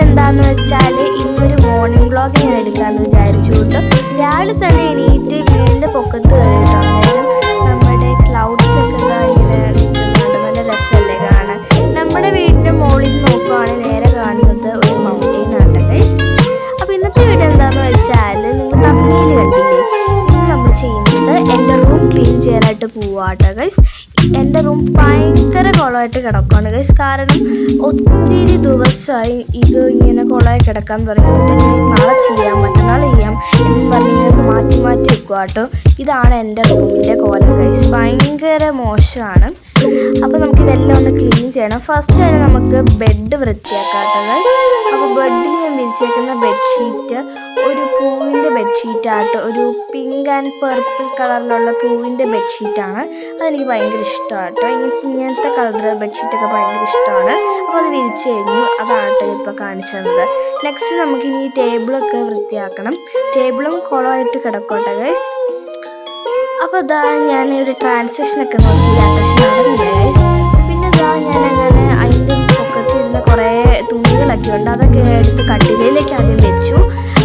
എന്താണെന്ന് വെച്ചാൽ ഇന്നൊരു മോർണിംഗ് വ്ളോഗ് ഞാൻ എടുക്കാമെന്ന് വിചാരിച്ചു കേട്ടോ. രാവിലെ തന്നെ എണീറ്റ് വീടിൻ്റെ പൊക്കത്ത് കയറിയിട്ടുണ്ടായിരുന്നു. നമ്മുടെ ക്ലൗഡ്സ് ഒക്കെ ഇങ്ങനെ നിൽക്കുന്നുണ്ട്, നല്ല രസമല്ലേ കാണാൻ. നമ്മുടെ വീടിൻ്റെ മുകളിൽ നോക്കുകയാണെങ്കിൽ നേരെ കാണുന്നത് ഒരു മൗണ്ടെയിൻ ആണ് ഗൈസ്. അപ്പോൾ ഇന്നത്തെ വീഡിയോ എന്താണെന്ന് വെച്ചാൽ നിങ്ങൾ തമ്മിൽ കണ്ടില്ലേ, ഇന്ന് നമ്മൾ ചെയ്യുന്നത് എൻ്റെ റൂം ക്ലീൻ ചെയ്യാനായിട്ട് പോവാട്ടോ ഗൈസ്. എൻ്റെ റൂം ഭയങ്കര കുളമായിട്ട് കിടക്കുകയാണ് ഗൈസ്. കാരണം ഒത്തിരി ദിവസമായി ഇത് ഇങ്ങനെ കുളമായി കിടക്കാൻ തുടങ്ങിയിട്ട് ഞാൻ നാളെ ചെയ്യാം, മറ്റന്നാൾ ചെയ്യാം എന്ന് പറഞ്ഞ് മാറ്റി മാറ്റി വെക്കുക കേട്ടോ. ഇതാണ് എൻ്റെ റൂമിൻ്റെ കോലം ഗൈസ്, ഭയങ്കര മോശമാണ്. അപ്പോൾ നമുക്കിതെല്ലാം ഒന്ന് ക്ലീൻ ചെയ്യണം. ഫസ്റ്റ് തന്നെ നമുക്ക് ബെഡ് വൃത്തിയാക്കാം കേട്ടോ ഗൈസ്. അപ്പോൾ ബെഡിൽ ഞാൻ വിരിച്ചേക്കുന്ന ബെഡ്ഷീറ്റ് ഒരു പൂവിൻ്റെ ബെഡ്ഷീറ്റാട്ടോ, ഒരു പിങ്ക് ആൻഡ് പർപ്പിൾ കളറിലുള്ള പൂവിൻ്റെ ബെഡ്ഷീറ്റാണ്. അതെനിക്ക് ഭയങ്കര ഇഷ്ടമാണ് കേട്ടോ. ഇങ്ങനത്തെ കളർ ബെഡ്ഷീറ്റൊക്കെ ഭയങ്കര ഇഷ്ടമാണ്. അപ്പോൾ അത് വിരിച്ച് കഴിഞ്ഞു, അതാണ് കേട്ടോ ഇപ്പോൾ കാണിച്ചു തന്നത്. നെക്സ്റ്റ് നമുക്കിനി ഈ ടേബിളൊക്കെ വൃത്തിയാക്കണം. ടേബിളും കുളമായിട്ട് കിടക്കോട്ടെ ഗൈസ്. അപ്പോൾ ഇതാ ഞാനൊരു ട്രാൻസാക്ഷനൊക്കെ നോക്കിയില്ല, പക്ഷെ നടന്നില്ല ഗൈസ്. പിന്നെ ഇതാ ഞാനങ്ങനെ അതിൻ്റെ പൊക്കത്തിരുന്ന കുറേ തുണികളൊക്കെ ഉണ്ട്, അതൊക്കെ എടുത്ത് കട്ടിലയിലേക്ക് ആദ്യം വെച്ചു.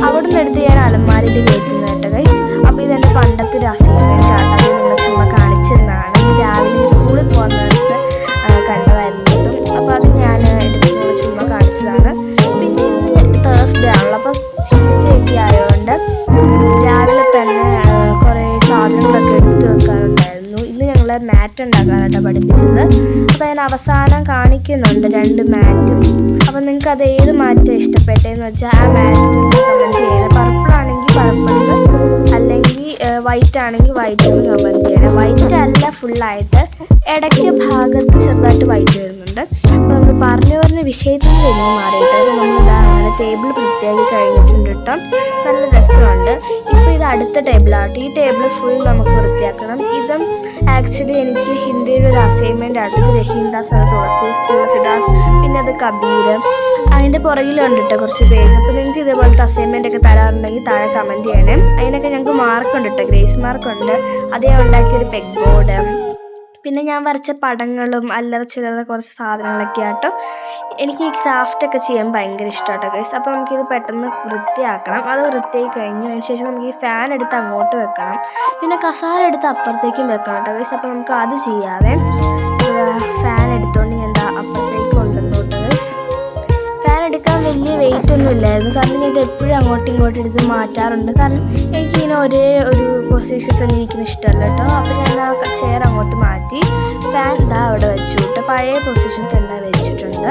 അവിടെ നിന്ന് എടുത്ത് ഞാൻ അലമാരയിൽ കയറ്റുന്നത് കേട്ടോ ഗൈസ്. അപ്പോൾ ഇതെൻ്റെ പണ്ടത്തെ ഒരു അസൈൻമെൻറ്റ് ആട്ടോ, അത് നിങ്ങൾ ചുമ്മാ കാണിച്ചിരുന്നതാണ്. രാവിലെ സ്കൂളിൽ പോകുന്നിടത്ത് കണ്ടതായിരുന്നു. അപ്പോൾ അത് ഞാൻ എടുത്ത് ചുമ്മാ കാണിച്ചതാണ്. പിന്നെ ഇന്ന് തേഴ്സ്ഡേ ആണല്ലോ, അപ്പോൾ CC ഒക്കെ ആയതുകൊണ്ട് രാവിലെ തന്നെ കുറേ സാധനങ്ങളൊക്കെ എടുത്ത് വെക്കാനുണ്ടായിരുന്നു. ഇന്ന് ഞങ്ങളെ മാറ്റ് ഉണ്ടാക്കാനായിട്ടോ പഠിപ്പിച്ചത്. അപ്പോൾ ഞാൻ അവസാനം കാണിക്കുന്നുണ്ട് 2 മാറ്റും. അപ്പോൾ നിങ്ങൾക്ക് അത് ഏത് മാറ്റാണ് ഇഷ്ടപ്പെട്ടതെന്ന് വെച്ചാൽ ആ മാറ്റ് കമൻറ്റ് ചെയ്യണം. പർപ്പിളാണെങ്കിൽ പർപ്പിളിൽ, അല്ലെങ്കിൽ വൈറ്റ് ആണെങ്കിൽ വൈറ്റ് എന്ന് കമൻറ്റ് ചെയ്യണം. വൈറ്റ് അല്ല ഫുള്ളായിട്ട്, ഇടയ്ക്ക് ഭാഗത്ത് ചെറുതായിട്ട് വൈറ്റ് വരുന്നുണ്ട്. അപ്പോൾ നമ്മൾ പറഞ്ഞ വിഷയത്തിൽ നിന്ന് മാറിയിട്ട് നമ്മളിതാ അങ്ങനെ ടേബിൾ വൃത്തിയാക്കി കഴിഞ്ഞിട്ടുണ്ട് കേട്ടോ. നല്ല രസമുണ്ട്. ഇപ്പോൾ ഇത് അടുത്ത ടേബിളാട്ടോ. ഈ ടേബിൾ ഫുൾ നമുക്ക് വൃത്തിയാക്കണം. ഇതും ആക്ച്വലി എനിക്ക് ഹിന്ദിയുടെ ഒരു അസൈൻമെൻ്റ് ആട്ടോ. ഇത് രഹീൻദാസ്, അത് തുളസിദാസ്, പിന്നെ അത് കബീർ, അതിൻ്റെ പുറകിലുണ്ട് കേട്ടോ കുറച്ച് പേജ്. അപ്പോൾ നിങ്ങൾക്ക് ഇതേപോലത്തെ അസൈൻമെൻ്റ് ഒക്കെ തരാറുണ്ടെങ്കിൽ താഴെ കമൻറ്റ് ചെയ്യണേ. അതിനൊക്കെ ഞങ്ങൾക്ക് മാർക്കുണ്ട് കേട്ടോ, ഗ്രേസ് മാർക്കുണ്ട്. അത് ഞാൻ ഉണ്ടാക്കിയൊരു പെഗ് ബോർഡ്, പിന്നെ ഞാൻ വരച്ച പടങ്ങളും അല്ലറ ചില്ലറ കുറച്ച് സാധനങ്ങളൊക്കെ ആട്ടോ. എനിക്ക് ഈ ക്രാഫ്റ്റൊക്കെ ചെയ്യാൻ ഭയങ്കര ഇഷ്ടമാട്ടോ ഗൈസ്. അപ്പോൾ നമുക്കിത് പെട്ടെന്ന് വൃത്തിയാക്കണം. അത് വൃത്തിയായി കഴിഞ്ഞു അതിന് ശേഷം നമുക്ക് ഈ ഫാൻ എടുത്ത് അങ്ങോട്ട് വെക്കണം, പിന്നെ കസാര എടുത്ത് അപ്പുറത്തേക്കും വെക്കണം കേട്ടോ ഗൈസ്. അപ്പോൾ നമുക്ക് അത് ചെയ്യാവേ. ഫാൻ എടുത്തുകൊണ്ട് ഞാൻ എന്താ അപ്പുറത്തേക്ക് കൊണ്ടുവന്നു കേട്ടോ ഗൈസ്. ഫാൻ എടുക്കാൻ വലിയ വെയിറ്റ് ഒന്നും ഇല്ലായിരുന്നു, കാരണം ഞാൻ ഇത് എപ്പോഴും അങ്ങോട്ടും ഇങ്ങോട്ടും എടുത്ത് മാറ്റാറുണ്ട്. കാരണം എനിക്കിങ്ങനെ ഒരേ ഒരു പൊസിഷൻ തന്നെ ഇരിക്കുന്ന ഇഷ്ടമല്ല കേട്ടോ. അപ്പോൾ ഞാൻ ആ ചെയർ അങ്ങോട്ട് മാറ്റി ഫാൻ ഇതാ അവിടെ വെച്ചു കേട്ടോ. പഴയ പൊസിഷൻ തന്നെ വെച്ചിട്ടുണ്ട്.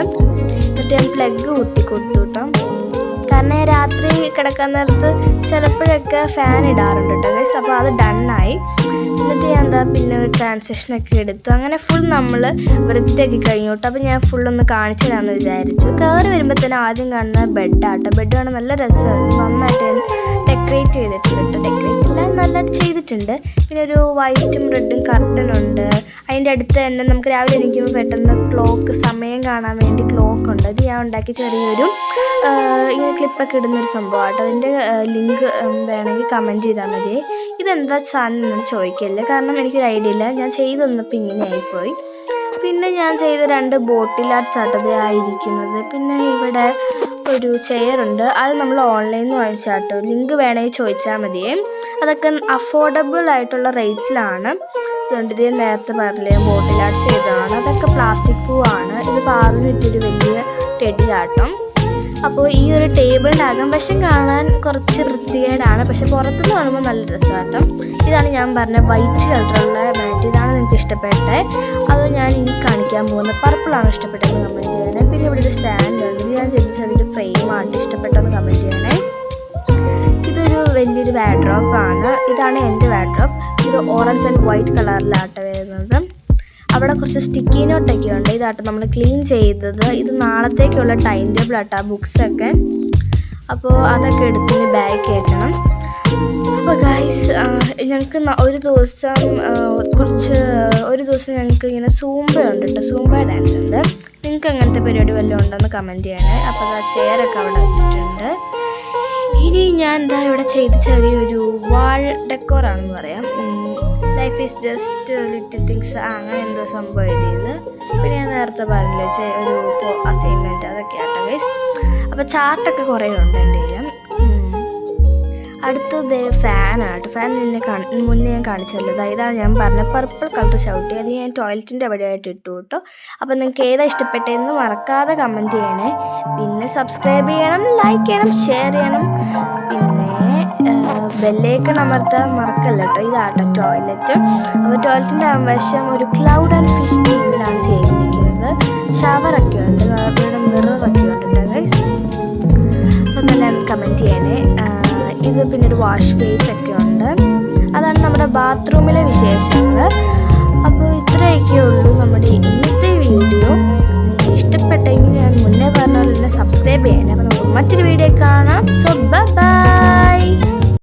എന്നിട്ട് ഞാൻ പ്ലഗ് കുത്തി കൊടുത്തു കേട്ടോ. കാരണം രാത്രി കിടക്കാൻ നേരത്ത് ചിലപ്പോഴൊക്കെ ഫാൻ ഇടാറുണ്ട് കേട്ടോ ഗൈസ്. അപ്പോൾ അത് ഡണ്ണായി. എന്നിട്ട് ഞാൻ എന്താ പിന്നെ ഒരു ട്രാൻസാക്ഷനൊക്കെ എടുത്തു. അങ്ങനെ ഫുൾ നമ്മൾ വൃത്തിയാക്കി കഴിഞ്ഞു കേട്ടോ. അപ്പോൾ ഞാൻ ഫുള്ളൊന്ന് കാണിച്ചു തരാമെന്ന് വിചാരിച്ചു. കയറി വരുമ്പോൾ തന്നെ ആദ്യം കാണുന്ന ബെഡാട്ടോ. ബെഡ് കാണാൻ നല്ല രസമാണ്, നന്നായിട്ട് ഞാൻ ഡെക്കറേറ്റ് ചെയ്തിട്ടുണ്ട് കേട്ടോ. ഡെക്കറേറ്റ് എല്ലാം നല്ലതായിട്ട് ചെയ്തിട്ടുണ്ട്. പിന്നെ ഒരു വൈറ്റും റെഡും കർട്ടനുണ്ട്. അതിൻ്റെ അടുത്ത് തന്നെ നമുക്ക് രാവിലെ എണീക്കുമ്പോൾ പെട്ടെന്ന് ക്ലോക്ക്, സമയം കാണാൻ വേണ്ടി ക്ലോക്ക് ഉണ്ട്. അത് ഞാൻ ഉണ്ടാക്കി ചെറിയൊരു ഇങ്ങനെ ക്ലിപ്പൊക്കെ ഇടുന്നൊരു സംഭവമാട്ടോ. അതിൻ്റെ ലിങ്ക് വേണമെങ്കിൽ കമൻറ്റ് ചെയ്താൽ മതി. ഇതെന്താ സാധനം എന്നോട് ചോദിക്കല്ലേ, കാരണം എനിക്കൊരു ഐഡിയ ഇല്ല. ഞാൻ ചെയ്ത് തന്നപ്പോൾ ഇങ്ങനെ ആയിപ്പോയി. പിന്നെ ഞാൻ ചെയ്ത 2 ബോട്ടിൽ ആർട്സ് ആട്ടത് ആയിരിക്കുന്നത്. പിന്നെ ഇവിടെ ഒരു ചെയറുണ്ട്, അത് നമ്മൾ ഓൺലൈനിൽ നിന്ന് വാങ്ങിച്ചാട്ടോ. ലിങ്ക് വേണമെങ്കിൽ ചോദിച്ചാൽ മതിയേ. അതൊക്കെ അഫോർഡബിൾ ആയിട്ടുള്ള റേറ്റ്സിലാണ്. ഇതുകൊണ്ട് ഇത് നേരത്തെ പറഞ്ഞില്ലേ ബോട്ടിൽ ആർട്സ് ചെയ്തതാണ്. അതൊക്കെ പ്ലാസ്റ്റിക് പൂവാണ്. ഇത് പാർന്നിട്ടൊരു വലിയ ടെഡിയാട്ടം. അപ്പോൾ ഈ ഒരു ടേബിളിൻ്റെ അകംവശം കാണാൻ കുറച്ച് വൃത്തികേടാണ്, പക്ഷെ പുറത്തുനിന്ന് കാണുമ്പോൾ നല്ല രസമാട്ടോ. ഇതാണ് ഞാൻ പറഞ്ഞ വൈറ്റ് കളറുള്ള മാറ്റ്. ഇതാണ് നിങ്ങൾക്ക് ഇഷ്ടപ്പെട്ടത്. അത് ഞാൻ ഇനി കാണിക്കാൻ പോകുന്നത് പർപ്പിളാണ് ഇഷ്ടപ്പെട്ടതെന്ന് കമൻറ്റ് ചെയ്യണേ. പിന്നെ ഇവിടെ ഒരു സ്റ്റാൻഡ് ഉണ്ട്, ഞാൻ ചെറിയൊരു ഫ്രെയിമാണ് ഇഷ്ടപ്പെട്ടതെന്ന് കമൻറ്റ് ചെയ്യണേ. ഇതൊരു വലിയൊരു വാഡ്രോപ്പാണ്. ഇതാണ് എൻ്റെ വാഡ്രോപ്പ്. ഇത് ഓറഞ്ച് ആൻഡ് വൈറ്റ് കളറിലാട്ടോ വരുന്നത്. അവിടെ കുറച്ച് സ്റ്റിക്കി നോട്ടൊക്കെ ഉണ്ട്. ഇതാട്ടോ നമ്മൾ ക്ലീൻ ചെയ്തത്. ഇത് നാളത്തേക്കുള്ള ടൈം ടേബിൾ ആട്ടോ, ബുക്സൊക്കെ. അപ്പോൾ അതൊക്കെ എടുത്തിന് ബാഗ് കയറ്റണം. അപ്പോൾ ഗൈസ് ഞങ്ങൾക്ക് ഒരു ദിവസം ഞങ്ങൾക്ക് ഇങ്ങനെ സൂംബ ഉണ്ട് കേട്ടോ, സൂംബ ഡാൻസ് ഉണ്ട്. നിങ്ങൾക്ക് അങ്ങനത്തെ പരിപാടി വല്ലതും ഉണ്ടോയെന്ന് കമൻറ്റ് ചെയ്യണേ. അപ്പോൾ ആ ചെയറൊക്കെ അവിടെ വെച്ചിട്ടുണ്ട്. ഇനി ഞാൻ എന്താ ഇവിടെ ചെയ്ത് ചെറിയൊരു വാൾ ഡെക്കോറാണെന്ന് പറയാം. Life is just little things അങ്ങനെ എന്തോ സംഭവം എഴുതിയത്. പിന്നെ ഞാൻ നേരത്തെ പറഞ്ഞില്ലേ ഒരു അസൈൻമെൻറ്റ് അതൊക്കെയാട്ടോ ഗൈസ്. അപ്പോൾ ചാർട്ടൊക്കെ കുറേ ഉണ്ട് എൻ്റെ കയ്യിൽ. അടുത്തത് ഫാനാണ്. ഫാൻ മുന്നേ ഞാൻ കാണിച്ചല്ലോ. ഇതാണ് ഞാൻ പറഞ്ഞ പർപ്പിൾ കളർ ഷൗട്ടി. അത് ഞാൻ ടോയ്ലറ്റിൻ്റെ അവിടെയായിട്ട് ഇട്ടു കേട്ടോ. അപ്പോൾ നിങ്ങൾക്ക് ഏതാ ഇഷ്ടപ്പെട്ടതെന്ന് മറക്കാതെ കമൻറ്റ് ചെയ്യണേ. പിന്നെ സബ്സ്ക്രൈബ് ചെയ്യണം, ലൈക്ക് ചെയ്യണം, ഷെയർ ചെയ്യണം. പിന്നെ ബെല്ലൈക്കൺ അമർത്താൻ മറക്കല്ല കേട്ടോ. ഇതാട്ടോ ടോയ്ലറ്റ്. അപ്പോൾ ടോയ്ലറ്റിൻ്റെ വശം ഒരു ക്ലൗഡ് ആൻഡ് ഫിഷ് തീമിലാണ് ചെയ്തിരിക്കുന്നത്. ഷവറൊക്കെ ഉണ്ട്, ഇവിടെ മിററൊക്കെ ഉണ്ട് ഗൈസ്. അപ്പം നല്ല കമൻറ്റ് ചെയ്യണേ. ഇത് പിന്നെ ഒരു വാഷ് ബേസ് ഒക്കെ ഉണ്ട്. അതാണ് നമ്മുടെ ബാത്റൂമിലെ വിശേഷങ്ങൾ. അപ്പോൾ ഇത്രയൊക്കെ ഉള്ളൂ നമ്മുടെ ഇന്നത്തെ വീഡിയോ. നിങ്ങൾക്ക് ഇഷ്ടപ്പെട്ടെങ്കിൽ ഞാൻ മുന്നേ പറഞ്ഞ പോലെ തന്നെ സബ്സ്ക്രൈബ് ചെയ്യണേ. അപ്പോൾ നമുക്ക് മറ്റൊരു വീഡിയോ കാണാം. സോ